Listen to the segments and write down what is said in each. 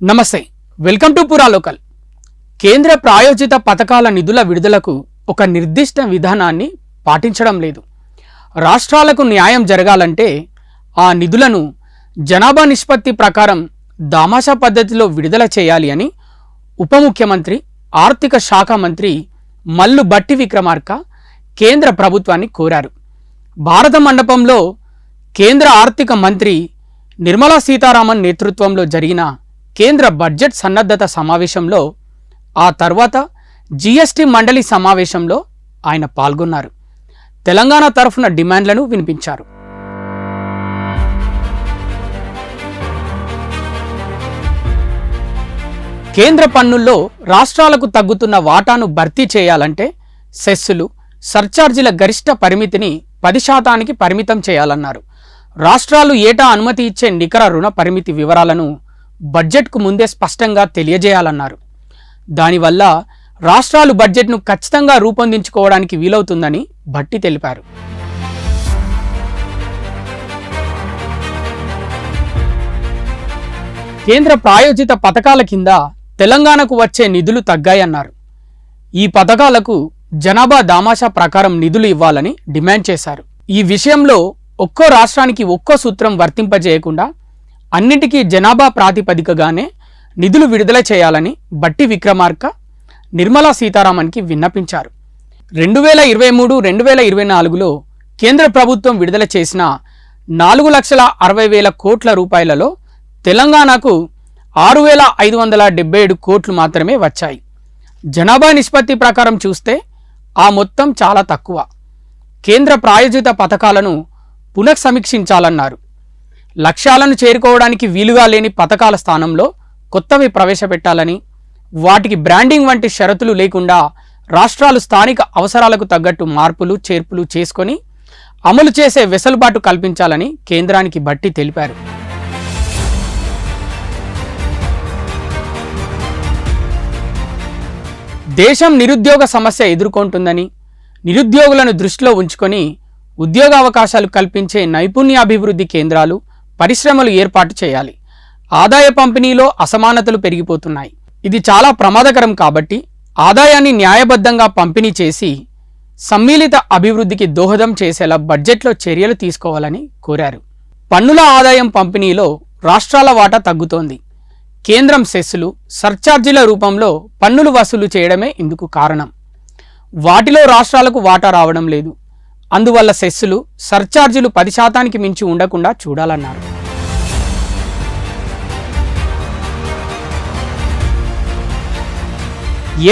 నమస్తే, welcome to పురా local. కేంద్ర ప్రాయోజిత పథకాల నిధుల విడుదలకు ఒక నిర్దిష్ట విధానాన్ని పాటించడం లేదు. రాష్ట్రాలకు న్యాయం జరగాలంటే ఆ నిధులను జనాభా నిష్పత్తి ప్రకారం దామాషా పద్ధతిలో విడుదల చేయాలి అని ఉప ముఖ్యమంత్రి, ఆర్థిక శాఖ మంత్రి మల్లు భట్టి విక్రమార్క కేంద్ర ప్రభుత్వాన్ని కోరారు. భారత మండపంలో కేంద్ర ఆర్థిక మంత్రి నిర్మలా సీతారామన్ నేతృత్వంలో జరిగిన కేంద్ర బడ్జెట్ సన్నద్ధత సమావేశంలో, ఆ తర్వాత జీఎస్టీ మండలి సమావేశంలో ఆయన పాల్గొన్నారు. తెలంగాణ తరఫున డిమాండ్లను వినిపించారు. కేంద్ర పన్నుల్లో రాష్ట్రాలకు తగ్గుతున్న వాటాను భర్తీ చేయాలంటే సెస్సులు, సర్ఛార్జీల గరిష్ట పరిమితిని 10% పరిమితం చేయాలన్నారు. రాష్ట్రాలు ఏటా అనుమతి ఇచ్చే నికర రుణ పరిమితి వివరాలను బడ్జెట్కు ముందే స్పష్టంగా తెలియజేయాలన్నారు. దానివల్ల రాష్ట్రాలు బడ్జెట్ను ఖచ్చితంగా రూపొందించుకోవడానికి వీలవుతుందని భట్టి తెలిపారు. కేంద్ర ప్రాయోజిత పథకాల కింద తెలంగాణకు వచ్చే నిధులు తగ్గాయన్నారు. ఈ పథకాలకు జనాభా దామాషా ప్రకారం నిధులు ఇవ్వాలని డిమాండ్ చేశారు. ఈ విషయంలో ఒక్కో రాష్ట్రానికి ఒక్కో సూత్రం వర్తింపజేయకుండా అన్నింటికీ జనాభా ప్రాతిపదికగానే నిధులు విడుదల చేయాలని భట్టి విక్రమార్క నిర్మలా సీతారామన్కి విన్నపించారు. 2023-2024లో కేంద్ర ప్రభుత్వం విడుదల చేసిన 4,60,000 కోట్ల రూపాయలలో తెలంగాణకు 6,577 కోట్లు మాత్రమే వచ్చాయి. జనాభా నిష్పత్తి ప్రకారం చూస్తే ఆ మొత్తం చాలా తక్కువ. కేంద్ర ప్రాయోజిత పథకాలను పునఃసమీక్షించాలన్నారు. లక్ష్యాలను చేరుకోవడానికి వీలుగా లేని పథకాల స్థానంలో కొత్తవి ప్రవేశపెట్టాలని, వాటికి బ్రాండింగ్ వంటి షరతులు లేకుండా రాష్ట్రాలు స్థానిక అవసరాలకు తగ్గట్టు మార్పులు చేర్పులు చేసుకొని అమలు చేసే వెసులుబాటు కల్పించాలని కేంద్రానికి భట్టి తెలిపారు. దేశం నిరుద్యోగ సమస్య ఎదుర్కొంటుందని, నిరుద్యోగులను దృష్టిలో ఉంచుకొని ఉద్యోగావకాశాలు కల్పించే నైపుణ్యాభివృద్ధి కేంద్రాలు, పరిశ్రమలు ఏర్పాటు చేయాలి. ఆదాయ పంపిణీలో అసమానతలు పెరిగిపోతున్నాయి. ఇది చాలా ప్రమాదకరం కాబట్టి ఆదాయాన్ని న్యాయబద్ధంగా పంపిణీ చేసి సమ్మిళిత అభివృద్ధికి దోహదం చేసేలా బడ్జెట్లో చర్యలు తీసుకోవాలని కోరారు. పన్నుల ఆదాయం పంపిణీలో రాష్ట్రాల వాటా తగ్గుతోంది. కేంద్రం సెస్సులు, సర్ఛార్జీల రూపంలో పన్నులు వసూలు చేయడమే ఇందుకు కారణం. వాటిలో రాష్ట్రాలకు వాటా రావడం లేదు. అందువల్ల సెస్సులు, సర్ఛార్జీలు 10% మించి ఉండకుండా చూడాలన్నారు.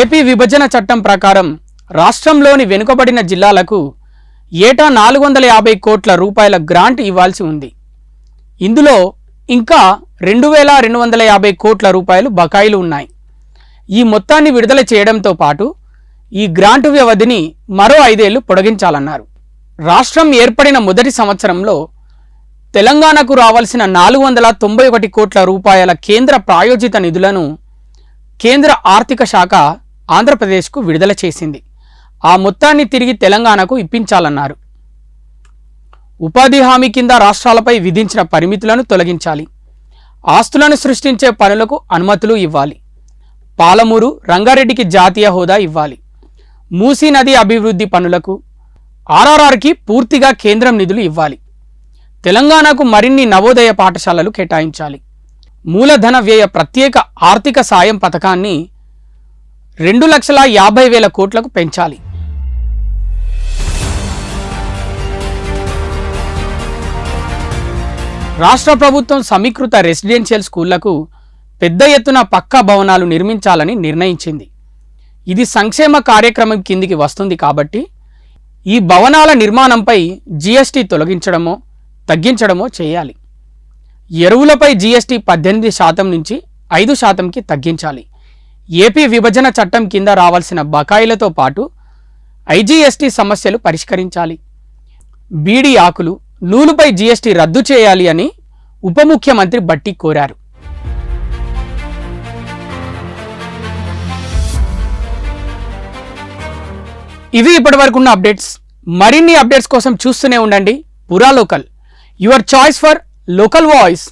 ఏపీ విభజన చట్టం ప్రకారం రాష్ట్రంలోని వెనుకబడిన జిల్లాలకు ఏటా 450 కోట్ల రూపాయల గ్రాంట్ ఇవ్వాల్సి ఉంది. ఇందులో ఇంకా 2,250 కోట్ల రూపాయలు బకాయిలు ఉన్నాయి. ఈ మొత్తాన్ని విడుదల చేయడంతో పాటు ఈ గ్రాంటు వ్యవధిని మరో 5 ఏళ్లు పొడిగించాలన్నారు. రాష్ట్రం ఏర్పడిన మొదటి సంవత్సరంలో తెలంగాణకు రావాల్సిన 491 కోట్ల రూపాయల కేంద్ర ప్రాయోజిత నిధులను కేంద్ర ఆర్థిక శాఖ ఆంధ్రప్రదేశ్కు విడుదల చేసింది. ఆ మొత్తాన్ని తిరిగి తెలంగాణకు ఇప్పించాలన్నారు. ఉపాధి హామీ కింద రాష్ట్రాలపై విధించిన పరిమితులను తొలగించాలి. ఆస్తులను సృష్టించే పనులకు అనుమతులు ఇవ్వాలి. పాలమూరు, రంగారెడ్డికి జాతీయ హోదా ఇవ్వాలి. మూసీ నది అభివృద్ధి పనులకు, ఆర్ఆర్ఆర్కి పూర్తిగా కేంద్రం నిధులు ఇవ్వాలి. తెలంగాణకు మరిన్ని నవోదయ పాఠశాలలు కేటాయించాలి. మూలధన వ్యయ ప్రత్యేక ఆర్థిక సాయం పథకాన్ని 2,50,000 కోట్లకు పెంచాలి. రాష్ట్ర ప్రభుత్వం సమీకృత రెసిడెన్షియల్ స్కూళ్లకు పెద్ద ఎత్తున పక్కా భవనాలు నిర్మించాలని నిర్ణయించింది. ఇది సంక్షేమ కార్యక్రమం కిందికి వస్తుంది కాబట్టి ఈ భవనాల నిర్మాణంపై జీఎస్టీ తొలగించడమో తగ్గించడమో చేయాలి. ఎరువులపై జీఎస్టీ 18% నుంచి 5%కి తగ్గించాలి. ఏపీ విభజన చట్టం కింద రావాల్సిన బకాయిలతో పాటు ఐజీఎస్టీ సమస్యలు పరిష్కరించాలి. బీడీ ఆకులు, నూలుపై జీఎస్టీ రద్దు చేయాలి అని ఉప ముఖ్యమంత్రి భట్టి కోరారు. ఇవి ఇప్పటివరకున్న అప్డేట్స్. మరిన్ని అప్డేట్స్ కోసం చూస్తూనే ఉండండి పురా local, your choice for local voice.